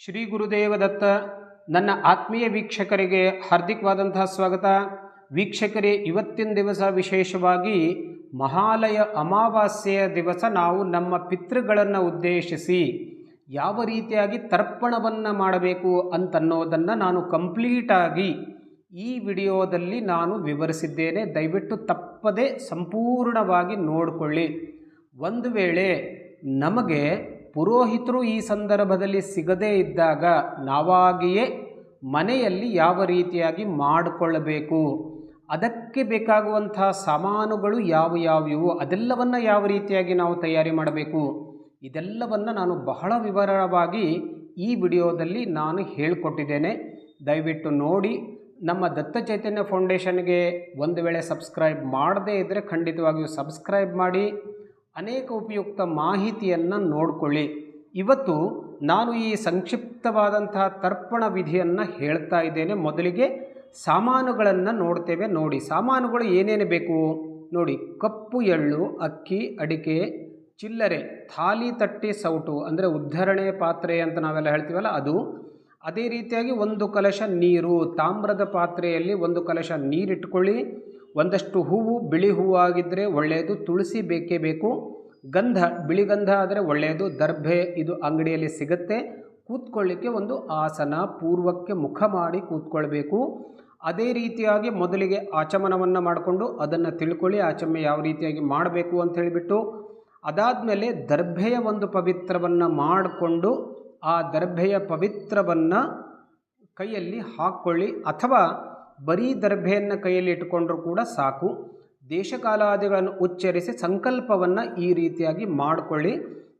ಶ್ರೀ ಗುರುದೇವ ದತ್ತ. ನನ್ನ ಆತ್ಮೀಯ ವೀಕ್ಷಕರಿಗೆ ಹಾರ್ದಿಕವಾದಂತಹ ಸ್ವಾಗತ. ವೀಕ್ಷಕರೇ, ಇವತ್ತಿನ ದಿವಸ ವಿಶೇಷವಾಗಿ ಮಹಾಲಯ ಅಮಾವಾಸ್ಯೆಯ ದಿವಸ ನಾವು ನಮ್ಮ ಪಿತೃಗಳನ್ನು ಉದ್ದೇಶಿಸಿ ಯಾವ ರೀತಿಯಾಗಿ ತರ್ಪಣವನ್ನು ಮಾಡಬೇಕು ಅಂತನ್ನೋದನ್ನು ನಾನು ಕಂಪ್ಲೀಟಾಗಿ ಈ ವಿಡಿಯೋದಲ್ಲಿ ನಾನು ವಿವರಿಸಿದ್ದೇನೆ. ದಯವಿಟ್ಟು ತಪ್ಪದೆ ಸಂಪೂರ್ಣವಾಗಿ ನೋಡಿಕೊಳ್ಳಿ. ಒಂದು ವೇಳೆ ನಮಗೆ ಪುರೋಹಿತರು ಈ ಸಂದರ್ಭದಲ್ಲಿ ಸಿಗದೇ ಇದ್ದಾಗ ನಾವಾಗಿಯೇ ಮನೆಯಲ್ಲಿ ಯಾವ ರೀತಿಯಾಗಿ ಮಾಡಿಕೊಳ್ಳಬೇಕು, ಅದಕ್ಕೆ ಬೇಕಾಗುವಂಥ ಸಾಮಾನುಗಳು ಯಾವುವು, ಅದೆಲ್ಲವನ್ನು ಯಾವ ರೀತಿಯಾಗಿ ನಾವು ತಯಾರಿ ಮಾಡಬೇಕು, ಇದೆಲ್ಲವನ್ನು ನಾನು ಬಹಳ ವಿವರವಾಗಿ ಈ ವಿಡಿಯೋದಲ್ಲಿ ನಾನು ಹೇಳಿಕೊಟ್ಟಿದ್ದೇನೆ. ದಯವಿಟ್ಟು ನೋಡಿ. ನಮ್ಮ ದತ್ತ ಚೈತನ್ಯ ಫೌಂಡೇಶನ್ಗೆ ಒಂದು ವೇಳೆ ಸಬ್ಸ್ಕ್ರೈಬ್ ಮಾಡದೇ ಇದ್ದರೆ ಖಂಡಿತವಾಗಿಯೂ ಸಬ್ಸ್ಕ್ರೈಬ್ ಮಾಡಿ, ಅನೇಕ ಉಪಯುಕ್ತ ಮಾಹಿತಿಯನ್ನು ನೋಡಿಕೊಳ್ಳಿ. ಇವತ್ತು ನಾನು ಈ ಸಂಕ್ಷಿಪ್ತವಾದಂತಹ ತರ್ಪಣ ವಿಧಿಯನ್ನು ಹೇಳ್ತಾ ಇದ್ದೇನೆ. ಮೊದಲಿಗೆ ಸಾಮಾನುಗಳನ್ನು ನೋಡ್ತೇವೆ. ನೋಡಿ, ಸಾಮಾನುಗಳು ಏನೇನು ಬೇಕು ನೋಡಿ. ಕಪ್ಪು ಎಳ್ಳು, ಅಕ್ಕಿ, ಅಡಿಕೆ, ಚಿಲ್ಲರೆ, ಥಾಲಿ, ತಟ್ಟೆ, ಸೌಟು ಅಂದರೆ ಉದ್ಧರಣೆ ಪಾತ್ರೆ ಅಂತ ನಾವೆಲ್ಲ ಹೇಳ್ತೀವಲ್ಲ ಅದು. ಅದೇ ರೀತಿಯಾಗಿ ಒಂದು ಕಲಶ ನೀರು, ತಾಮ್ರದ ಪಾತ್ರೆಯಲ್ಲಿ ಒಂದು ಕಲಶ ನೀರಿಟ್ಕೊಳ್ಳಿ. ಒಂದಷ್ಟು ಹೂವು, ಬಿಳಿ ಹೂವು ಆಗಿದ್ದರೆ ಒಳ್ಳೆಯದು, ತುಳಸಿ ಬೇಕೇ ಬೇಕು. ಗಂಧ, ಬಿಳಿ ಗಂಧ ಆದರೆ ಒಳ್ಳೆಯದು, ದರ್ಭೆ ಇದು ಅಂಗಡಿಯಲ್ಲಿ ಸಿಗುತ್ತೆ. ಕೂತ್ಕೊಳ್ಳಿಕ್ಕೆ ಒಂದು ಆಸನ, ಪೂರ್ವಕ್ಕೆ ಮುಖ ಮಾಡಿ ಕೂತ್ಕೊಳ್ಬೇಕು. ಅದೇ ರೀತಿಯಾಗಿ ಮೊದಲಿಗೆ ಆಚಮನವನ್ನು ಮಾಡಿಕೊಂಡು ಅದನ್ನು ತಿಳ್ಕೊಳ್ಳಿ, ಆಚಮನ ಯಾವ ರೀತಿಯಾಗಿ ಮಾಡಬೇಕು ಅಂತ ಹೇಳಿಬಿಟ್ಟು. ಅದಾದಮೇಲೆ ದರ್ಭೆಯ ಒಂದು ಪವಿತ್ರವನ್ನು ಮಾಡಿಕೊಂಡು ಆ ದರ್ಭೆಯ ಪವಿತ್ರವನ್ನು ಕೈಯಲ್ಲಿ ಹಾಕ್ಕೊಳ್ಳಿ, ಅಥವಾ ಬರೀ ದರ್ಭೆಯನ್ನು ಕೈಯಲ್ಲಿ ಇಟ್ಟುಕೊಂಡ್ರೂ ಕೂಡ ಸಾಕು. ದೇಶಕಾಲಾದಿಗಳನ್ನು ಉಚ್ಚರಿಸಿ ಸಂಕಲ್ಪವನ್ನು ಈ ರೀತಿಯಾಗಿ ಮಾಡಿಕೊಳ್ಳಿ.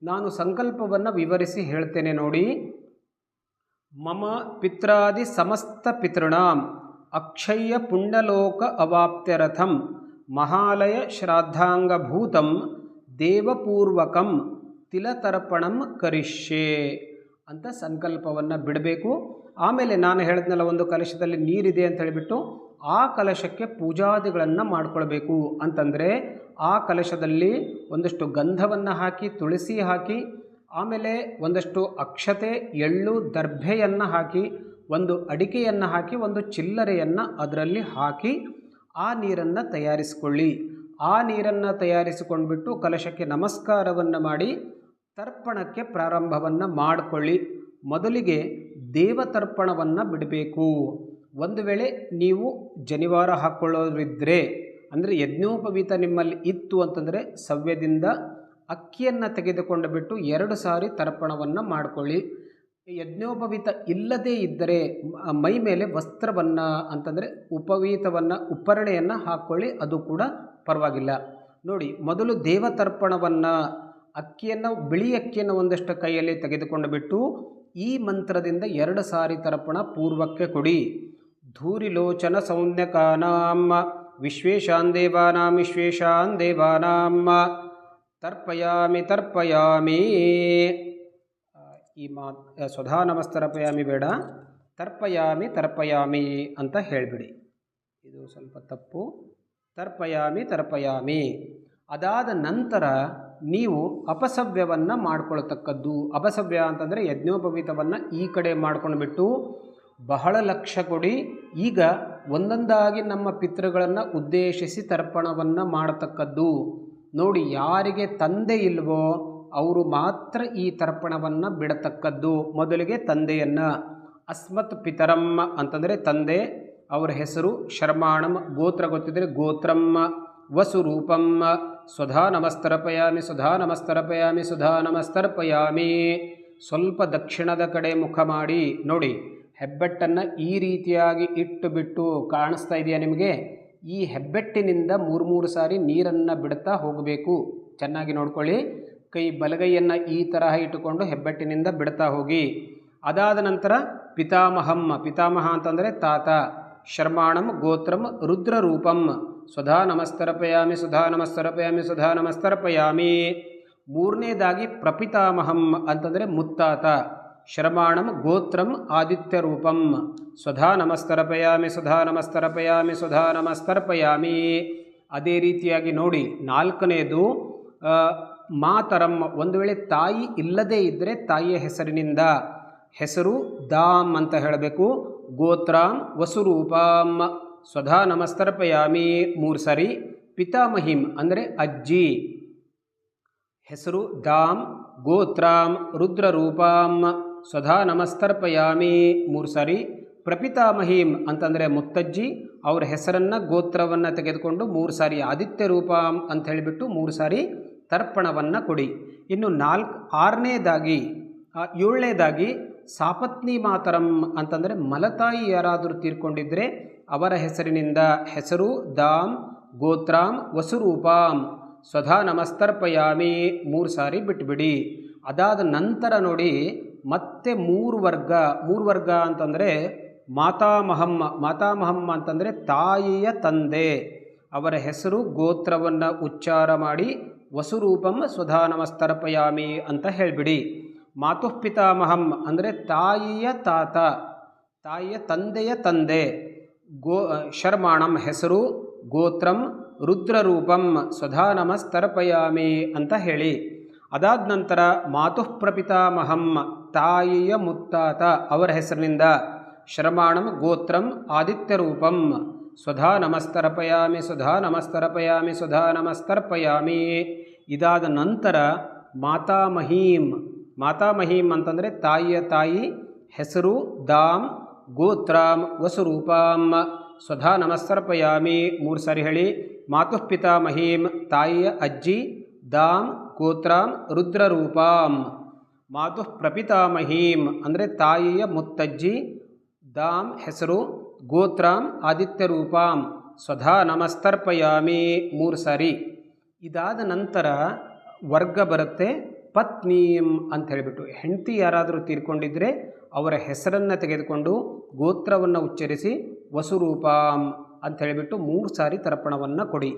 ನಾನು ಸಂಕಲ್ಪವನ್ನು ವಿವರಿಸಿ ಹೇಳ್ತೇನೆ ನೋಡಿ. ಮಮ ಪಿತ್ರಾದಿ ಸಮಸ್ತ ಪಿತೃಣಾಂ ಅಕ್ಷಯ್ಯ ಪುಣ್ಯಲೋಕ ಅವಾಪ್ತ್ಯರಥಂ ಮಹಾಲಯ ಶ್ರಾದ್ದಾಂಗಭೂತಂ ದೇವಪೂರ್ವಕಂ ತಿಲತರ್ಪಣಂ ಕರಿಷ್ಯೆ ಅಂತ ಸಂಕಲ್ಪವನ್ನು ಬಿಡಬೇಕು. ಆಮೇಲೆ ನಾನು ಹೇಳಿದ್ನಲ್ಲ, ಒಂದು ಕಲಶದಲ್ಲಿ ನೀರಿದೆ ಅಂತ ಹೇಳಿಬಿಟ್ಟು ಆ ಕಲಶಕ್ಕೆ ಪೂಜಾದಿಗಳನ್ನು ಮಾಡಿಕೊಳ್ಬೇಕು. ಅಂತಂದರೆ ಆ ಕಲಶದಲ್ಲಿ ಒಂದಷ್ಟು ಗಂಧವನ್ನು ಹಾಕಿ, ತುಳಸಿ ಹಾಕಿ, ಆಮೇಲೆ ಒಂದಷ್ಟು ಅಕ್ಷತೆ, ಎಳ್ಳು, ದರ್ಭೆಯನ್ನು ಹಾಕಿ, ಒಂದು ಅಡಿಕೆಯನ್ನು ಹಾಕಿ, ಒಂದು ಚಿಲ್ಲರೆಯನ್ನು ಅದರಲ್ಲಿ ಹಾಕಿ ಆ ನೀರನ್ನು ತಯಾರಿಸಿಕೊಳ್ಳಿ. ಆ ನೀರನ್ನು ತಯಾರಿಸಿಕೊಂಡ್ಬಿಟ್ಟು ಕಲಶಕ್ಕೆ ನಮಸ್ಕಾರವನ್ನು ಮಾಡಿ ತರ್ಪಣಕ್ಕೆ ಪ್ರಾರಂಭವನ್ನು ಮಾಡಿಕೊಳ್ಳಿ. ಮೊದಲಿಗೆ ದೇವತರ್ಪಣವನ್ನು ಬಿಡಬೇಕು. ಒಂದು ವೇಳೆ ನೀವು ಜನಿವಾರ ಹಾಕ್ಕೊಳ್ಳೋರಿದ್ದರೆ, ಅಂದರೆ ಯಜ್ಞೋಪವೀತ ನಿಮ್ಮಲ್ಲಿ ಇತ್ತು ಅಂತಂದರೆ ಸವ್ಯದಿಂದ ಅಕ್ಕಿಯನ್ನು ತೆಗೆದುಕೊಂಡು ಬಿಟ್ಟು 2 ಸಾರಿ ತರ್ಪಣವನ್ನು ಮಾಡಿಕೊಳ್ಳಿ. ಯಜ್ಞೋಪವೀತ ಇಲ್ಲದೇ ಇದ್ದರೆ ಮೈ ಮೇಲೆ ವಸ್ತ್ರವನ್ನು ಅಂತಂದರೆ ಉಪವೀತವನ್ನು, ಉಪ್ಪರಣೆಯನ್ನು ಹಾಕ್ಕೊಳ್ಳಿ, ಅದು ಕೂಡ ಪರವಾಗಿಲ್ಲ. ನೋಡಿ, ಮೊದಲು ದೇವತರ್ಪಣವನ್ನು ಅಕ್ಕಿಯನ್ನು, ಬಿಳಿ ಅಕ್ಕಿಯನ್ನು ಒಂದಷ್ಟು ಕೈಯಲ್ಲಿ ತೆಗೆದುಕೊಂಡು ಬಿಟ್ಟು ಈ ಮಂತ್ರದಿಂದ 2 ಸಾರಿ ತರ್ಪಣ ಪೂರ್ವಕ್ಕೆ ಕೊಡಿ. ಧೂರಿಲೋಚನ ಸೌನ್ಯಕಾನಾಂ ವಿಶ್ವೇಶಾನ್ ದೇವಾನಾಂ ವಿಶ್ವೇಶಾನ್ ದೇವಾನಾಂ ತರ್ಪಯಾಮಿ ತರ್ಪಯಾಮಿ. ಈ ಸ್ವಧಾ ನಮಸ್ತರ್ಪಯಾಮಿ ಬೇಡ, ತರ್ಪಯಾಮಿ ತರ್ಪಯಾಮಿ ಅಂತ ಹೇಳಿಬಿಡಿ. ಇದು ಸ್ವಲ್ಪ ತಪ್ಪು. ತರ್ಪಯಾಮಿ ತರ್ಪಯಾಮಿ. ಅದಾದ ನಂತರ ನೀವು ಅಪಸವ್ಯವನ್ನು ಮಾಡ್ಕೊಳ್ತಕ್ಕದ್ದು. ಅಪಸವ್ಯ ಅಂತಂದರೆ ಯಜ್ಞೋಪವೀತವನ್ನು ಈ ಕಡೆ ಮಾಡ್ಕೊಂಡ್ಬಿಟ್ಟು ಬಹಳ ಲಕ್ಷ್ಯ ಕೊಡಿ. ಈಗ ಒಂದೊಂದಾಗಿ ನಮ್ಮ ಪಿತೃಗಳನ್ನು ಉದ್ದೇಶಿಸಿ ತರ್ಪಣವನ್ನು ಮಾಡತಕ್ಕದ್ದು. ನೋಡಿ, ಯಾರಿಗೆ ತಂದೆ ಇಲ್ವೋ ಅವರು ಮಾತ್ರ ಈ ತರ್ಪಣವನ್ನು ಬಿಡತಕ್ಕದ್ದು. ಮೊದಲಿಗೆ ತಂದೆಯನ್ನು, ಅಸ್ಮತ್ ಪಿತರಂ ಅಂತಂದರೆ ತಂದೆ, ಅವರ ಹೆಸರು ಶರ್ಮಾಣಂ, ಗೋತ್ರ ಗೊತ್ತಿದ್ದರೆ ಗೋತ್ರಂ, ವಸುರೂಪಂ. ಸ್ವಧಾ ನಮಸ್ತರ್ಪಯಾಮಿ ಸ್ವಧಾ ನಮಸ್ತರ್ಪಯಾಮಿ ಸ್ವಧಾ ನಮಸ್ತರ್ಪಯಾಮಿ. ಸ್ವಲ್ಪ ದಕ್ಷಿಣದ ಕಡೆ ಮುಖ ಮಾಡಿ. ನೋಡಿ, ಹೆಬ್ಬೆಟ್ಟನ್ನು ಈ ರೀತಿಯಾಗಿ ಇಟ್ಟು ಬಿಟ್ಟು ಕಾಣಿಸ್ತಾ ಇದೆಯಾ ನಿಮಗೆ? ಈ ಹೆಬ್ಬೆಟ್ಟಿನಿಂದ 3 ಸಾರಿ ನೀರನ್ನು ಬಿಡ್ತಾ ಹೋಗಬೇಕು. ಚೆನ್ನಾಗಿ ನೋಡ್ಕೊಳ್ಳಿ. ಕೈ ಬಲಗೈಯನ್ನು ಈ ತರಹ ಇಟ್ಟುಕೊಂಡು ಹೆಬ್ಬೆಟ್ಟಿನಿಂದ ಬಿಡ್ತಾ ಹೋಗಿ. ಅದಾದ ನಂತರ ಪಿತಾಮಹಂ, ಪಿತಾಮಹ ಅಂತಂದರೆ ತಾತ, ಶರ್ಮಾಣಂ ಗೋತ್ರಂ ರುದ್ರರೂಪಂ. ಸ್ವಧಾ ನಮಸ್ತರ್ಪಯಾಮಿ ಸ್ವಧಾ ನಮಸ್ತರ್ಪಯಾಮಿ ಸ್ವಧಾ ನಮಸ್ತರ್ಪಯಾಮಿ. 3ನೇದಾಗಿ ಪ್ರಪಿತಾಮಹಂ ಅಂತಂದರೆ ಮುತ್ತಾತ, ಶರ್ಮಾಣಂ ಗೋತ್ರಂ ಆದಿತ್ಯ ರೂಪಂ. ಸ್ವಧಾ ನಮಸ್ತರ್ಪಯಾಮಿ ಸ್ವಧಾ ನಮಸ್ತರ್ಪಯಾಮಿ ಸ್ವಧಾ ನಮಸ್ತರ್ಪಯಾಮಿ. ಅದೇ ರೀತಿಯಾಗಿ ನೋಡಿ, 4ನೇದು ಮಾತರಂ. ಒಂದು ವೇಳೆ ತಾಯಿ ಇಲ್ಲದೇ ಇದ್ದರೆ ತಾಯಿಯ ಹೆಸರಿನಿಂದ ಹೆಸರು ದಾಮ್ ಅಂತ ಹೇಳಬೇಕು. ಗೋತ್ರಾಂ ವಸುರೂಪಾಂ ಸ್ವಧಾ ನಮಸ್ತರ್ಪಯಾಮಿ 3 ಸಾರಿ. ಪಿತಾಮಹಿಂ ಅಂದರೆ ಅಜ್ಜಿ. ಹೆಸರು ದಾಮ್, ಗೋತ್ರಾಂ, ರುದ್ರರೂಪಾಂ ಸ್ವಧಾ ನಮಸ್ತರ್ಪಯಾಮಿ 3 ಸಾರಿ. ಪ್ರಪಿತಾಮಹಿಂ ಅಂತಂದರೆ ಮುತ್ತಜ್ಜಿ, ಅವರ ಹೆಸರನ್ನು ಗೋತ್ರವನ್ನು ತೆಗೆದುಕೊಂಡು 3 ಸಾರಿ ಆದಿತ್ಯ ರೂಪಾಂ ಅಂತ ಹೇಳಿಬಿಟ್ಟು 3 ಸಾರಿ ತರ್ಪಣವನ್ನು ಕೊಡಿ. ಇನ್ನು 7ನೇದಾಗಿ ಸಾಪತ್ನಿ ಮಾತರಂ ಅಂತಂದರೆ ಮಲತಾಯಿ ಯಾರಾದರೂ ತೀರ್ಕೊಂಡಿದ್ದರೆ ಅವರ ಹೆಸರಿನಿಂದ ಹೆಸರು ದಾಮ್, ಗೋತ್ರಾಂ, ವಸುರೂಪಾಂ ಸ್ವಧಾ ನಮಸ್ತರ್ಪಯಾಮಿ 3 ಸಾರಿ ಬಿಟ್ಟುಬಿಡಿ. ಅದಾದ ನಂತರ ನೋಡಿ ಮತ್ತೆ 3 ವರ್ಗ ಅಂತಂದರೆ ಮಾತಾಮಹಂ ಅಂತಂದರೆ ತಾಯಿಯ ತಂದೆ, ಅವರ ಹೆಸರು ಗೋತ್ರವನ್ನು ಉಚ್ಚಾರ ಮಾಡಿ ವಸುರೂಪಂ ಸ್ವಧಾ ನಮಸ್ತರ್ಪಯಾಮಿ ಅಂತ ಹೇಳಿಬಿಡಿ. ಮಾತುಃ ಪಿತಾಮಹಂ ಅಂದರೆ ತಾಯಿಯ ತಾತ, ತಾಯಿಯ ತಂದೆಯ ತಂದೆ. ಶರ್ಮಾಣಂ ಹೆಸರು, ಗೋತ್ರಂ, ರುದ್ರರೂಪಂ ಸ್ವಧಾ ನಮಸ್ತರ್ಪಯಾಮಿ ಅಂತ ಹೇಳಿ. ಅದಾದ ನಂತರ ಮಾತುಃ ಪ್ರಪಿತಾಮಹಂ ತಾಯಿಯ ಮುತ್ತಾತ, ಅವರ ಹೆಸರಿನಿಂದ ಶ್ರಮಾಣಂ, ಗೋತ್ರಂ, ಆದಿತ್ಯರೂಪಂ ಸ್ವಧಾ ನಮಸ್ತರ್ಪಯಾಮಿ ಸ್ವಧಾ ನಮಸ್ತರ್ಪಯಾಮಿ ಸ್ವಧಾ ನಮಸ್ತರ್ಪಯಾಮಿ. ಇದಾದ ನಂತರ ಮಾತಾಮಹೀಂ ಅಂತಂದರೆ ತಾಯಿಯ ತಾಯಿ, ಹೆಸರು ದಾಮ್, ಗೋತ್ರಾಂ, ವಸುರೂಪಾಂ ಸ್ವಧಾ ನಮಸ್ತರ್ಪಯಾಮಿ 3 ಸಾರಿ ಹೇಳಿ. ಮಾತುಃ ಪಿತಾಮಹೀಂ ತಾಯಿಯ ಅಜ್ಜಿ, ದಾಮ್, ಗೋತ್ರಾಂ, ರುದ್ರರೂಪಾಂ. ಮಾತುಃ ಪ್ರಪಿತಾಮಹೀಂ ಅಂದರೆ ತಾಯಿಯ ಮುತ್ತಜ್ಜಿ, ದಾಮ್ ಹೆಸರು, ಗೋತ್ರಾಂ, ಆದಿತ್ಯರೂಪಾಂ ಸ್ವಧಾ ನಮಸ್ತರ್ಪಯಾಮಿ 3 ಸಾರಿ. ಇದಾದ ನಂತರ ವರ್ಗ ಬರುತ್ತೆ ಪತ್ನೀಂ ಅಂತ ಹೇಳಿಬಿಟ್ಟು. ಹೆಂಡತಿ ಯಾರಾದರೂ ತೀರ್ಕೊಂಡಿದ್ದರೆ ಅವರ ಹೆಸರನ್ನು ತೆಗೆದುಕೊಂಡು ಗೋತ್ರವನ್ನು ಉಚ್ಚರಿಸಿ ವಸುರೂಪಾಂ ಅಂತ ಹೇಳಿಬಿಟ್ಟು 3 ಸಾರಿ ತರ್ಪಣವನ್ನು ಕೊಡಿ.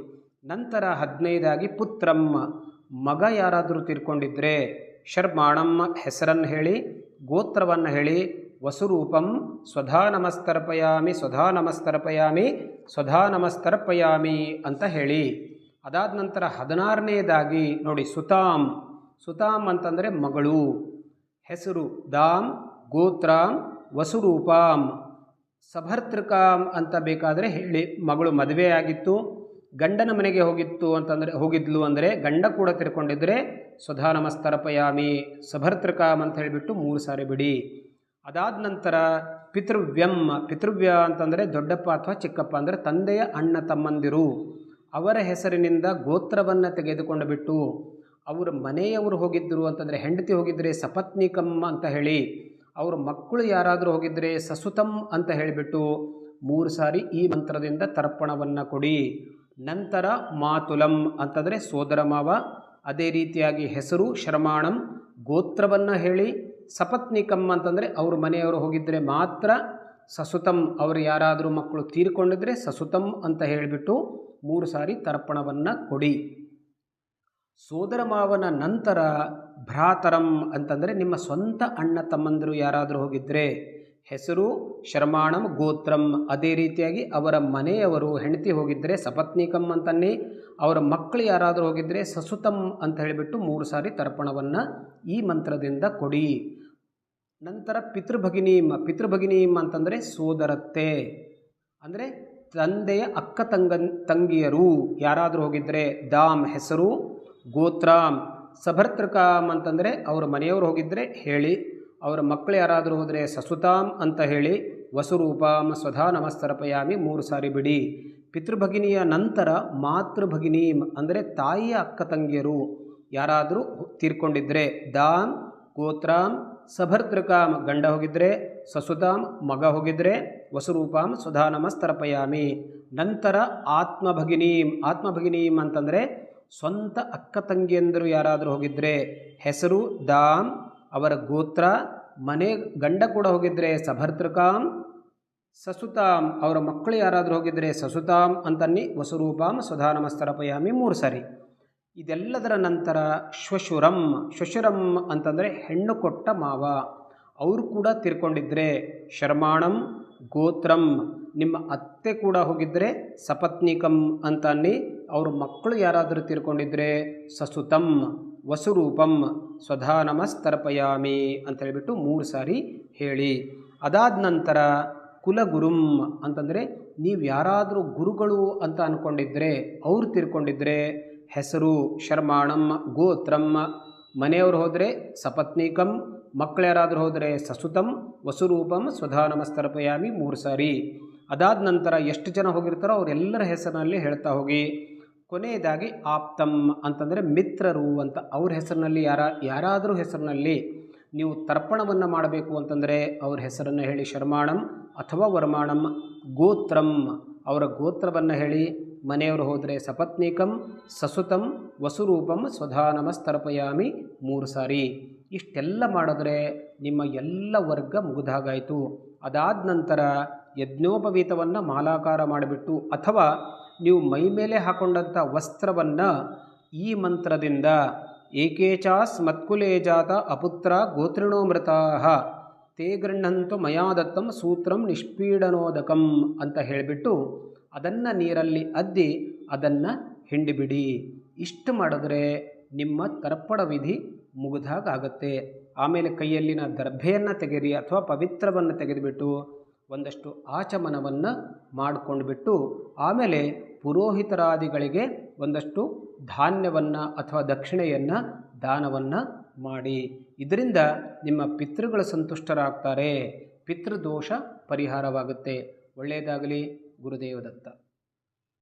ನಂತರ 15 ಪುತ್ರಂ, ಮಗ ಯಾರಾದರೂ ತೀರ್ಕೊಂಡಿದ್ದರೆ ಶರ್ಮಾಣಂ ಹೆಸರನ್ನು ಹೇಳಿ, ಗೋತ್ರವನ್ನು ಹೇಳಿ, ವಸುರೂಪಂ ಸ್ವಧಾ ನಮಸ್ತರ್ಪಯಾಮಿ ಸ್ವಧಾ ನಮಸ್ತರ್ಪಯಾಮಿ ಸ್ವಧಾ ನಮಸ್ತರ್ಪಯಾಮಿ ಅಂತ ಹೇಳಿ. ಅದಾದ ನಂತರ 16ನೇದಾಗಿ ನೋಡಿ ಸುತಾಂ ಅಂತಂದರೆ ಮಗಳು, ಹೆಸರು ದಾಮ್, ಗೋತ್ರಾಂ, ವಸುರೂಪಾಂ. ಸಭರ್ತೃಕಾಂ ಅಂತ ಬೇಕಾದರೆ ಹೇಳಿ. ಮಗಳು ಮದುವೆಯಾಗಿತ್ತು, ಗಂಡನ ಮನೆಗೆ ಹೋಗಿದ್ಲು ಅಂದರೆ ಗಂಡ ಕೂಡ ತಿರ್ಕೊಂಡಿದ್ದರೆ ಸ್ವಧಾ ನಮಸ್ತರ್ಪಯಾಮಿ ಸಭರ್ತೃಕಾಂ ಅಂತ ಹೇಳಿಬಿಟ್ಟು 3 ಸಾರಿ ಬಿಡಿ. ಅದಾದ ನಂತರ ಪಿತೃವ್ಯ ಅಂತಂದರೆ ದೊಡ್ಡಪ್ಪ ಅಥವಾ ಚಿಕ್ಕಪ್ಪ ಅಂದರೆ ತಂದೆಯ ಅಣ್ಣ ತಮ್ಮಂದಿರು, ಅವರ ಹೆಸರಿನಿಂದ ಗೋತ್ರವನ್ನು ತೆಗೆದುಕೊಂಡು ಬಿಟ್ಟು ಅವರ ಮನೆಯವರು ಹೋಗಿದ್ದರು ಅಂತಂದರೆ ಹೆಂಡತಿ ಹೋಗಿದ್ದರೆ ಸಪತ್ನಿಕಂ ಅಂತ ಹೇಳಿ, ಅವರ ಮಕ್ಕಳು ಯಾರಾದರೂ ಹೋಗಿದ್ದರೆ ಸಸುತಂ ಅಂತ ಹೇಳಿಬಿಟ್ಟು 3 ಸಾರಿ ಈ ಮಂತ್ರದಿಂದ ತರ್ಪಣವನ್ನು ಕೊಡಿ. ನಂತರ ಮಾತುಲಂ ಅಂತಂದರೆ ಸೋದರ ಮಾವ, ಅದೇ ರೀತಿಯಾಗಿ ಹೆಸರು ಶರ್ಮಾಣಂ, ಗೋತ್ರವನ್ನು ಹೇಳಿ, ಸಪತ್ನಿಕಂ ಅಂತಂದರೆ ಅವ್ರ ಮನೆಯವರು ಹೋಗಿದ್ದರೆ ಮಾತ್ರ, ಸಸುತಂ ಅವರು ಯಾರಾದರೂ ಮಕ್ಕಳು ತೀರಿಕೊಂಡಿದ್ದರೆ ಸಸುತಂ ಅಂತ ಹೇಳಿಬಿಟ್ಟು 3 ಸಾರಿ ತರ್ಪಣವನ್ನು ಕೊಡಿ. ಸೋದರ ಮಾವನ ನಂತರ ಭ್ರಾತರಂ ಅಂತಂದರೆ ನಿಮ್ಮ ಸ್ವಂತ ಅಣ್ಣ ತಮ್ಮಂದಿರು ಯಾರಾದರೂ ಹೋಗಿದ್ದರೆ ಹೆಸರು ಶರ್ಮಾಣಂ, ಗೋತ್ರಂ, ಅದೇ ರೀತಿಯಾಗಿ ಅವರ ಮನೆಯವರು ಹೆಂಡತಿ ಹೋಗಿದ್ದರೆ ಸಪತ್ನಿಕಂ ಅಂತನ್ನಿ, ಅವರ ಮಕ್ಕಳು ಯಾರಾದರೂ ಹೋಗಿದ್ದರೆ ಸಸುತಂ ಅಂತ ಹೇಳಿಬಿಟ್ಟು 3 ಸಾರಿ ತರ್ಪಣವನ್ನು ಈ ಮಂತ್ರದಿಂದ ಕೊಡಿ. ನಂತರ ಪಿತೃಭಗಿನೀಂ ಅಂತಂದರೆ ಸೋದರತ್ತೆ, ಅಂದರೆ ತಂದೆಯ ಅಕ್ಕ ತಂಗಿಯರು ಯಾರಾದರೂ ಹೋಗಿದ್ದರೆ ದಾಮ್ ಹೆಸರು, ಗೋತ್ರಾಂ, ಸಭರ್ತೃಕಾಂ ಅಂತಂದರೆ ಅವರ ಮನೆಯವರು ಹೋಗಿದ್ದರೆ ಹೇಳಿ, ಅವರ ಮಕ್ಕಳು ಯಾರಾದರೂ ಹೋದರೆ ಸಸುತಾಂ ಅಂತ ಹೇಳಿ, ವಸುರೂಪಾಂ ಸ್ವಧಾ ನಮಸ್ತರ್ಪಯಾಮಿ 3 ಸಾರಿ ಬಿಡಿ. ಪಿತೃಭಗಿನಿಯ ನಂತರ ಮಾತೃಭಗಿನೀಂ ಅಂದರೆ ತಾಯಿಯ ಅಕ್ಕ ತಂಗಿಯರು ಯಾರಾದರೂ ತೀರ್ಕೊಂಡಿದ್ದರೆ ದಾಮ್, ಗೋತ್ರಾಂ, ಸಭರ್ತೃಕಾಂ ಗಂಡ ಹೋಗಿದ್ದರೆ, ಸಸುತಾಂ ಮಗ ಹೋಗಿದ್ದರೆ, ವಸುರೂಪಾಂ ಸ್ವಧಾ ನಮಸ್ತರ್ಪಯಾಮಿ. ನಂತರ ಆತ್ಮಭಗಿನೀಂ ಅಂತಂದರೆ ಸ್ವಂತ ಅಕ್ಕ ತಂಗಿಯಂದರು ಯಾರಾದರೂ ಹೋಗಿದ್ದರೆ ಹೆಸರು ದಾಮ್, ಅವರ ಗೋತ್ರ, ಮನೆ ಗಂಡ ಕೂಡ ಹೋಗಿದ್ದರೆ ಸಭರ್ತೃಕಾಂ, ಸಸುತಾಂ ಅವರ ಮಕ್ಕಳು ಯಾರಾದರೂ ಹೋಗಿದ್ದರೆ ಸಸುತಾಂ ಅಂತನ್ನಿ, ವಸುರೂಪಾಂ ಸ್ವಧಾ ನಮಸ್ತರ್ಪಯಾಮಿ 3 ಸಾರಿ. ಇದೆಲ್ಲದರ ನಂತರ ಶ್ವಶುರಂ ಅಂತಂದರೆ ಹೆಣ್ಣು ಕೊಟ್ಟ ಮಾವ, ಅವರು ಕೂಡ ತೀರ್ಕೊಂಡಿದ್ದರೆ ಶರ್ಮಾಣಂ, ಗೋತ್ರಂ, ನಿಮ್ಮ ಅತ್ತೆ ಕೂಡ ಹೋಗಿದ್ದರೆ ಸಪತ್ನಿಕಂ ಅಂತ ಅನ್ನಿ, ಅವ್ರ ಮಕ್ಕಳು ಯಾರಾದರೂ ತೀರ್ಕೊಂಡಿದ್ದರೆ ಸಸುತಂ, ವಸುರೂಪಂ ಸ್ವಧಾ ನಮಸ್ತರ್ಪಯಾಮಿ ಅಂತ ಹೇಳಿಬಿಟ್ಟು 3 ಸಾರಿ ಹೇಳಿ. ಅದಾದ ನಂತರ ಕುಲಗುರುಂ ಅಂತಂದರೆ ನೀವು ಯಾರಾದರೂ ಗುರುಗಳು ಅಂತ ಅಂದ್ಕೊಂಡಿದ್ರೆ, ಅವ್ರು ತೀರ್ಕೊಂಡಿದ್ರೆ ಹೆಸರು ಶರ್ಮಾಣಂ, ಗೋತ್ರಂ, ಮನೆಯವರು ಹೋದರೆ ಸಪತ್ನೀಕಂ, ಮಕ್ಕಳು ಯಾರಾದರೂ ಹೋದರೆ ಸಸುತಂ, ವಸುರೂಪಂ ಸ್ವಧಾ ನಮಸ್ತರ್ಪಯಾಮಿ 3 ಸಾರಿ. ಅದಾದ ನಂತರ ಎಷ್ಟು ಜನ ಹೋಗಿರ್ತಾರೋ ಅವರೆಲ್ಲರ ಹೆಸರಿನಲ್ಲಿ ಹೇಳ್ತಾ ಹೋಗಿ. ಕೊನೆಯದಾಗಿ ಆಪ್ತಂ ಅಂತಂದರೆ ಮಿತ್ರರು ಅಂತ, ಅವ್ರ ಹೆಸರಿನಲ್ಲಿ ಯಾರಾದರೂ ಹೆಸರಿನಲ್ಲಿ ನೀವು ತರ್ಪಣವನ್ನು ಮಾಡಬೇಕು ಅಂತಂದರೆ ಅವ್ರ ಹೆಸರನ್ನು ಹೇಳಿ ಶರ್ಮಾಣಂ ಅಥವಾ ವರ್ಮಾಣಂ. ಗೋತ್ರಂ ಅವರ ಗೋತ್ರವನ್ನು ಹೇಳಿ. ಮನೆಯವರು ಹೋದರೆ ಸಪತ್ನೀಕಂ, ಸಸುತಂ, ವಸುರೂಪಂ ಸ್ವಧಾ ನಮಸ್ತರ್ಪಯಾಮಿ 3 ಸಾರಿ. ಇಷ್ಟೆಲ್ಲ ಮಾಡಿದ್ರೆ ನಿಮ್ಮ ಎಲ್ಲ ವರ್ಗ ಮುಗಿದಾಗಾಯಿತು. ಅದಾದ ನಂತರ ಯಜ್ಞೋಪವೀತವನ್ನು ಮಾಲಾಕಾರ ಮಾಡಿಬಿಟ್ಟು ಅಥವಾ ನೀವು ಮೈ ಮೇಲೆ ಹಾಕೊಂಡಂಥ ವಸ್ತ್ರವನ್ನು ಈ ಮಂತ್ರದಿಂದ ಏಕೇಚಾಸ್ ಮತ್ಕುಲೇ ಜಾತ ಅಪುತ್ರ ಗೋತ್ರಿಣೋ ಮೃತಾಃ ತೇ ಗೃಹಂತು ಮಯಾ ದತ್ತಂ ಸೂತ್ರಂ ನಿಷ್ಪೀಡನೋದಕಂ ಅಂತ ಹೇಳಿಬಿಟ್ಟು ಅದನ್ನು ನೀರಲ್ಲಿ ಅದ್ದಿ ಅದನ್ನು ಹಿಂಡಿಬಿಡಿ. ಇಷ್ಟು ಮಾಡಿದ್ರೆ ನಿಮ್ಮ ತರ್ಪಣ ವಿಧಿ ಮುಗಿದಾಗತ್ತೆ. ಆಮೇಲೆ ಕೈಯಲ್ಲಿನ ದರ್ಭೆಯನ್ನು ತೆಗೆರಿ ಅಥವಾ ಪವಿತ್ರವನ್ನು ತೆಗೆದುಬಿಟ್ಟು ಒಂದಷ್ಟು ಆಚಮನವನ್ನು ಮಾಡಿಕೊಂಡ್ಬಿಟ್ಟು ಆಮೇಲೆ ಪುರೋಹಿತರಾದಿಗಳಿಗೆ ಒಂದಷ್ಟು ಧಾನ್ಯವನ್ನು ಅಥವಾ ದಕ್ಷಿಣೆಯನ್ನು ದಾನವನ್ನು ಮಾಡಿ. ಇದರಿಂದ ನಿಮ್ಮ ಪಿತೃಗಳು ಸಂತುಷ್ಟರಾಗ್ತಾರೆ, ಪಿತೃದೋಷ ಪರಿಹಾರವಾಗುತ್ತೆ. ಒಳ್ಳೆಯದಾಗಲಿ. ಗುರುದೇವ ದತ್ತ.